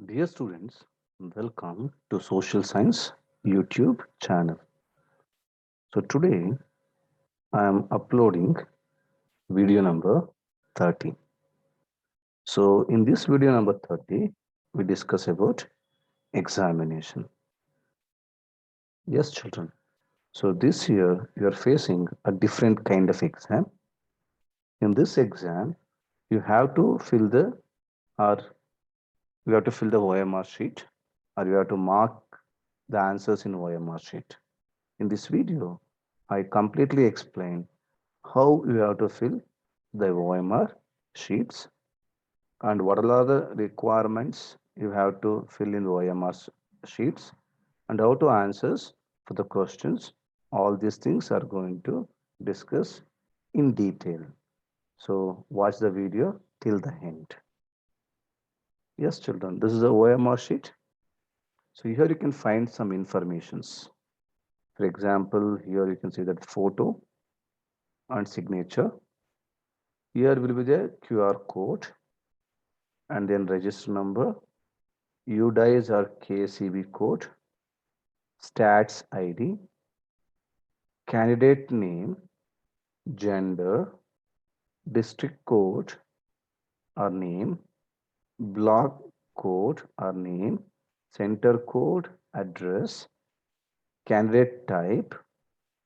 Dear students, welcome to Social Science YouTube channel. So today I am uploading video number 30. So in this video number 30, we discuss about examination. Yes, children. So this year you are facing a different kind of exam. In this exam, you have to fill the or you have to fill the OMR sheet or you have to mark the answers in OMR sheet. In this video, I completely explain how you have to fill the OMR sheets and what are the requirements you have to fill in the OMR sheets and how to answers for the questions. All these things are going to discuss in detail. So watch the video till the end. Yes, children, this is the OMR sheet. So here you can find some informations. For example, here you can see that photo and signature. Here will be the QR code and then register number, UDIS or KCB code, stats ID, candidate name, gender, district code or name, block code or name, center code, address, candidate type,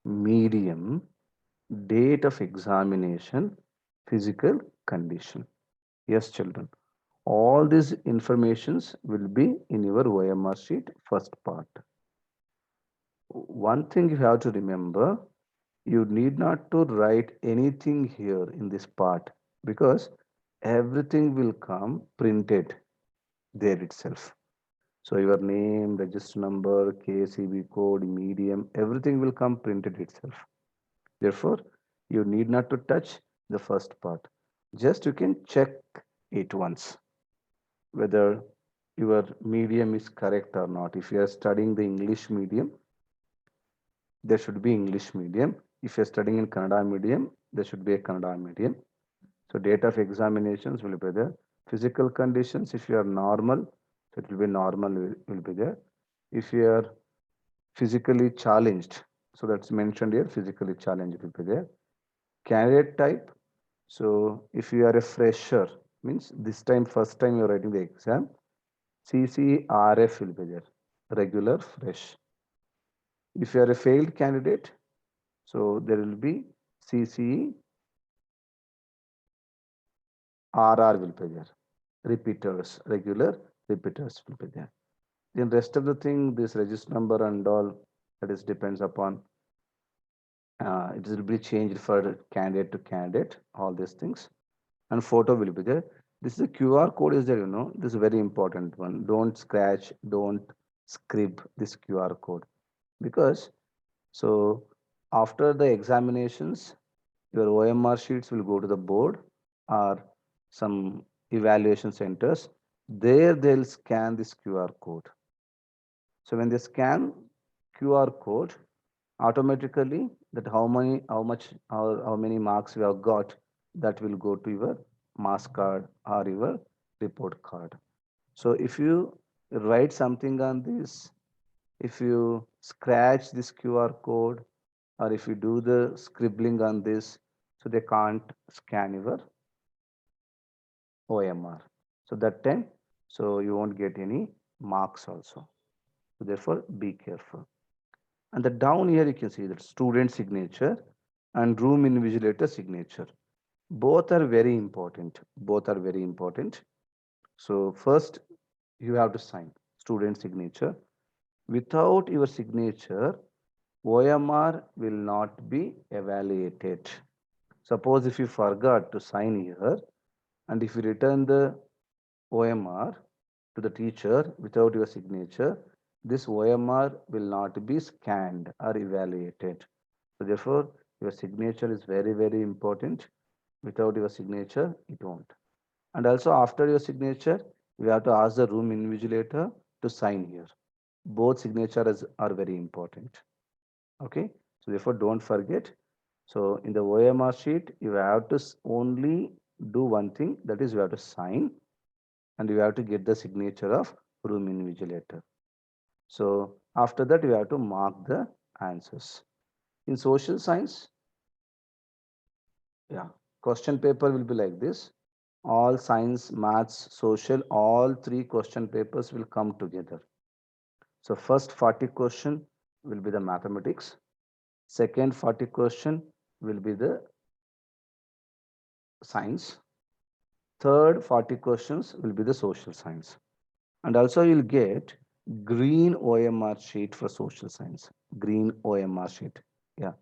medium, date of examination, physical condition. Yes, children. All these informations will be in your OMR sheet first part. One thing you have to remember, you need not to write anything here in this part because everything will come printed there itself. So your name, register number, KCB code, medium, everything will come printed itself. Therefore, you need not to touch the first part. Just you can check it once whether your medium is correct or not. If you are studying the English medium, there should be English medium. If you are studying in Kannada medium, there should be a Kannada medium. So date of examinations will be there. Physical conditions, if you are normal, so it will be normal will be there. If you are physically challenged, so that's mentioned here, physically challenged will be there. Candidate type, so if you are a fresher, means this time, first time you are writing the exam, CCRF will be there, regular fresh. If you are a failed candidate, so there will be CCRR will be there. Repeaters, regular repeaters will be there. Then rest of the thing, this register number and all, that is depends upon, it will be changed for candidate to candidate, all these things. And photo will be there. This is a QR code is there, this is a very important one. Don't scratch, don't scribble this QR code because so after the examinations, your OMR sheets will go to the board or some evaluation centers. There they'll scan this QR code. So when they scan QR code, automatically that how many marks you have got, that will go to your mass card or your report card. So if you write something on this, if you scratch this QR code or if you do the scribbling on this, so they can't scan your OMR. So that time, so you won't get any marks also. So therefore, be careful. And the down here you can see that student signature and room invigilator signature. Both are very important. Both are very important. So first, you have to sign student signature. Without your signature, OMR will not be evaluated. Suppose if you forgot to sign here and if you return the OMR to the teacher without your signature, this OMR will not be scanned or evaluated. So therefore, your signature is very, very important. Without your signature, it won't. And also after your signature, we have to ask the room invigilator to sign here. Both signatures are very important. Okay. So therefore, don't forget. So in the OMR sheet, you have to only do one thing, that is you have to sign and you have to get the signature of room invigilator. So after that, we have to mark the answers. In social science, yeah, question paper will be like this. All science, maths, social, all three question papers will come together. So first 40 question will be the mathematics. Second 40 question will be the science. Third 40 questions will be the social science. And also you'll get green OMR sheet for social science. Green OMR sheet. Yeah.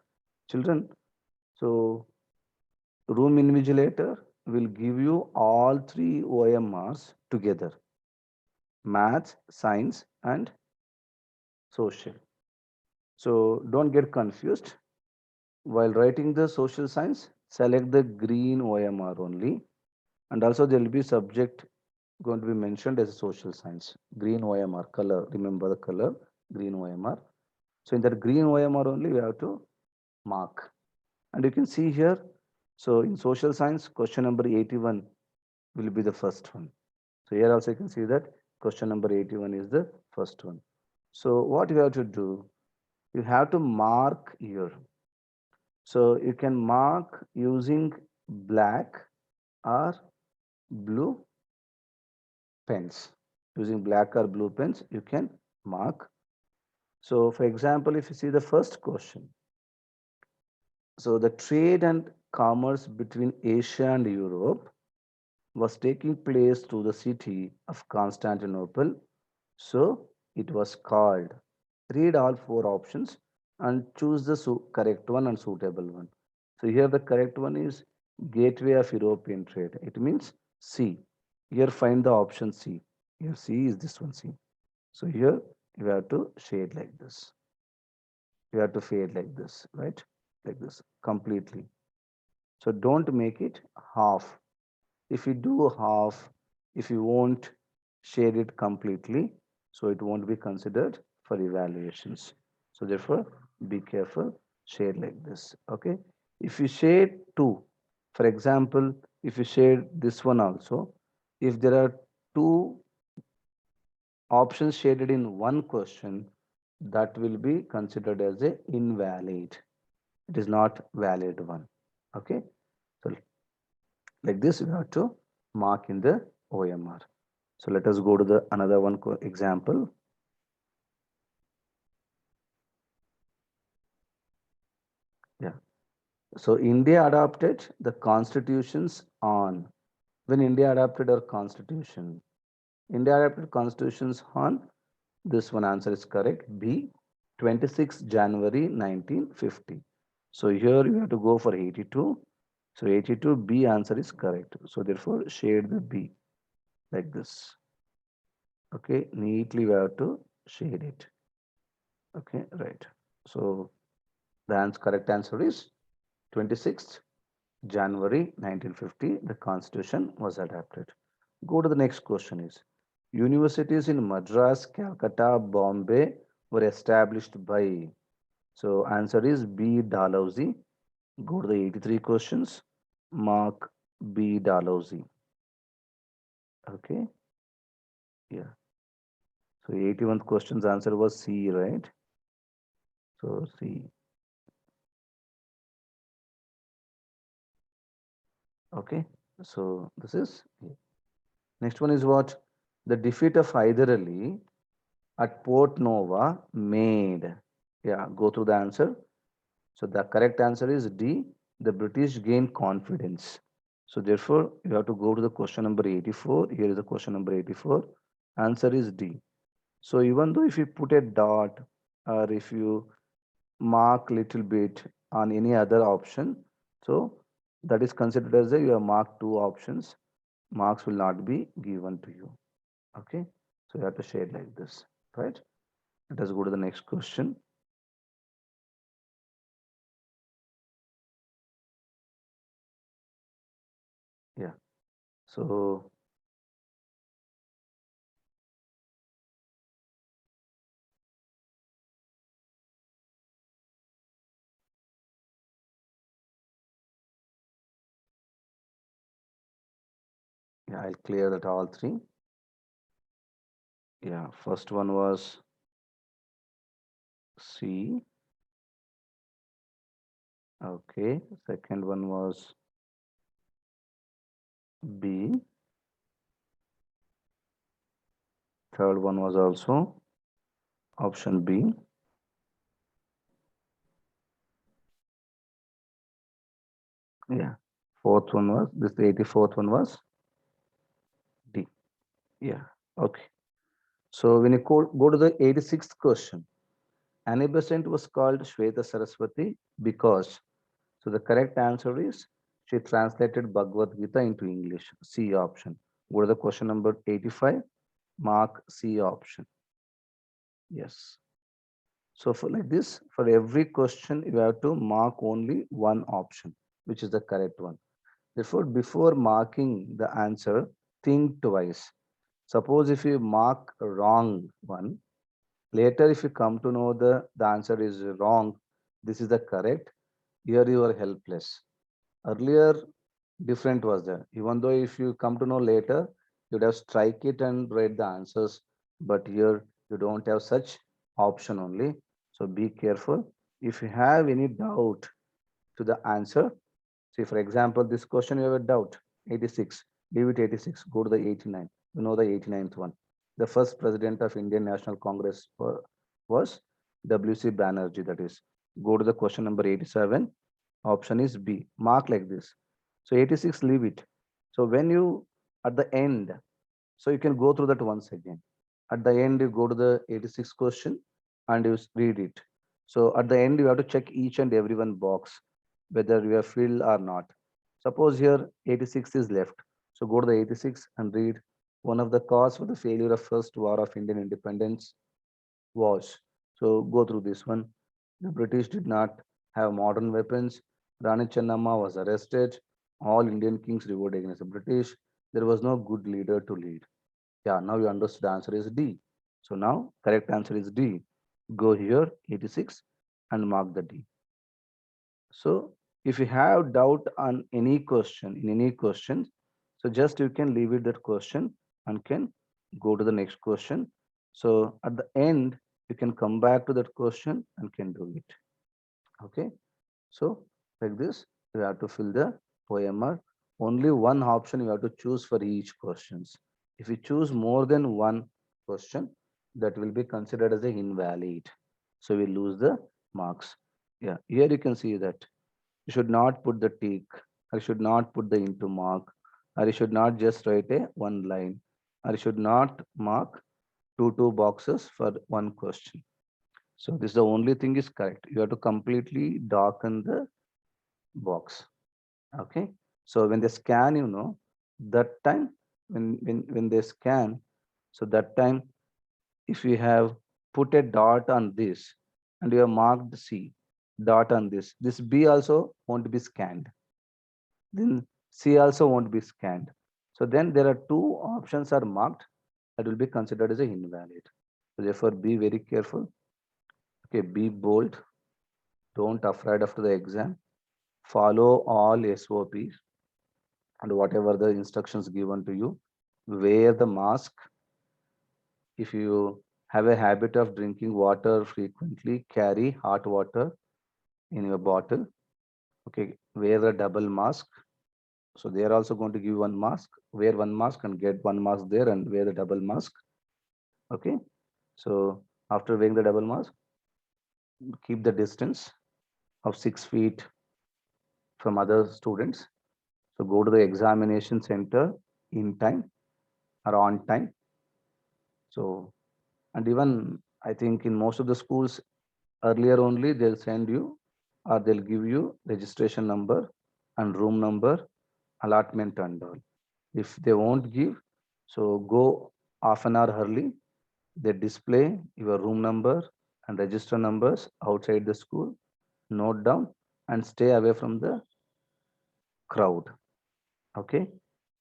Children, so room invigilator will give you all three OMRs together. Math, science, and social. So don't get confused. While writing the social science, select the green OMR only. And also there will be subject going to be mentioned as social science. Green OMR, color. Remember the color, green OMR. So in that green OMR only, we have to mark. And you can see here, so in social science, question number 81 will be the first one. So here also you can see that question number 81 is the first one. So what you have to do, you have to mark here. So you can mark using black or blue pens. Using black or blue pens, you can mark. So for example, if you see the first question, so the trade and commerce between Asia and Europe was taking place through the city of Constantinople. So it was called. Read all four options and choose the correct one and suitable one. So here the correct one is Gateway of European Trade. It means C. Here find the option C. Here C is this one C. So here you have to shade like this. You have to fade like this, right? Like this completely. So don't make it half. If you do half, if you won't shade it completely, so it won't be considered for evaluations. So therefore, be careful, shade like this. Okay. If you shade two, for example, if you shade this one also, if there are two options shaded in one question, that will be considered as a invalid. It is not valid one. Okay. So like this, you have to mark in the OMR. So let us go to the another one example. Yeah. So India adopted the constitutions on when India adopted our constitution. India adopted constitutions on this one answer is correct. B 26 January 1950. So here you have to go for 82. So 82 B answer is correct. So therefore shade the B like this. Okay, neatly we have to shade it. Okay, right. So the correct answer is 26th January 1950, the constitution was adopted. Go to the next question is, universities in Madras, Calcutta, Bombay were established by, so answer is B. Dalhousie. Go to the 83 questions, mark B. Dalhousie. Okay, yeah. So 81th question's answer was C, right? So C. Okay, so this is next one is what? The defeat of Hyder Ali at Port Nova made. Yeah, go through the answer. So the correct answer is D. The British gained confidence. So therefore, you have to go to the question number 84. Here is the question number 84. Answer is D. So even though if you put a dot or if you mark little bit on any other option, so that is considered as a you have marked two options. Marks will not be given to you. Okay. So you have to shade like this, right? Let us go to the next question. Yeah. So yeah, I'll clear that all three. Yeah, first one was C. Okay, second one was B. Third one was also option B. Yeah. Fourth one was this 84th one was D. Yeah. Okay. So when you go to the 86th question, Annie Besant was called Shweta Saraswati because, so the correct answer is she translated Bhagavad Gita into English. C option. Go to the question number 85, mark C option. Yes. So for like this, for every question, you have to mark only one option, which is the correct one. Therefore, before marking the answer, think twice. Suppose if you mark a wrong one, later if you come to know the answer is wrong, this is the correct, here you are helpless. Earlier, different was there. Even though if you come to know later, you'd have strike it and write the answers. But here you don't have such option only. So be careful. If you have any doubt to the answer, see for example, this question you have a doubt, 86, leave it 86, go to the 89. You know the 89th one. The first president of Indian National Congress was W.C. Banerjee. That is, go to the question number 87. Option is B. Mark like this. So 86, leave it. So when you at the end, so you can go through that once again. At the end, you go to the 86 question and you read it. So at the end, you have to check each and every one box whether you have filled or not. Suppose here 86 is left. So go to the 86 and read one of the cause for the failure of first war of Indian independence was. So go through this one. The British did not have modern weapons. Rani Chennamma was arrested. All Indian kings revolted against the British. There was no good leader to lead. Yeah, now you understood the answer is D. So now correct answer is D. Go here 86 and mark the D. So if you have doubt on any question, in any question, so just you can leave it that question and can go to the next question. So at the end, you can come back to that question and can do it. Okay. So like this, you have to fill the OMR. Only one option you have to choose for each questions. If you choose more than one question, that will be considered as a invalid. So we lose the marks. Yeah, here you can see that you should not put the tick, or you should not put the into mark, or you should not just write a one line, or you should not mark two boxes for one question. So this is the only thing is correct. You have to completely darken the box. Okay. So when they scan, that time when they scan, so that time if you have put a dot on this and you have marked C dot on this B also won't be scanned. Then C also won't be scanned. So then there are two options are marked that will be considered as a invalid. So therefore be very careful. Okay, be bold. Don't afraid after the exam. Follow all SOPs and whatever the instructions given to you. Wear the mask. If you have a habit of drinking water frequently, carry hot water in your bottle. Okay, wear a double mask. So they are also going to give one mask. Wear one mask and get one mask there and wear the double mask. Okay. So after wearing the double mask, keep the distance of 6 feet from other students. So go to the examination center in time or on time. So, and even I think in most of the schools earlier only they'll send you or they'll give you registration number and room number, allotment and all. If they won't give, so go half an hour early. They display your room number and register numbers outside the school. Note down and stay away from the crowd. Okay.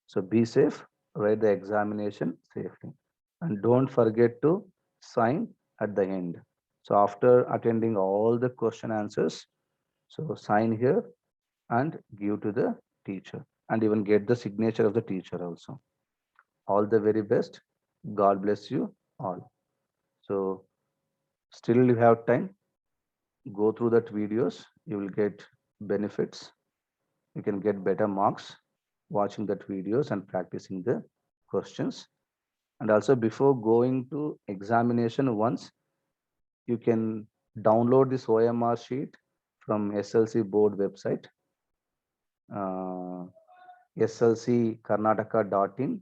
So be safe, write the examination safely. And don't forget to sign at the end. So after attending all the question answers, so sign here and give to the teacher and even get the signature of the teacher also. All the very best. God bless you. all. So still you have time, go through that videos, you will get benefits. You can get better marks watching that videos and practicing the questions. And also before going to examination once, you can download this OMR sheet from SLC board website, slckarnataka.in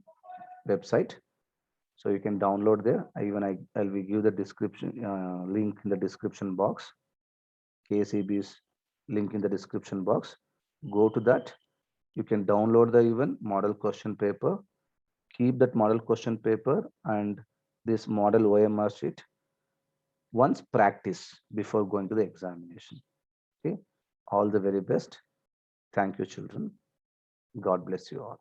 website. So you can download there. I will give the description link in the description box. KCB's link in the description box. Go to that. You can download the even model question paper. Keep that model question paper and this model OMR sheet. Once practice before going to the examination. Okay. All the very best. Thank you, children. God bless you all.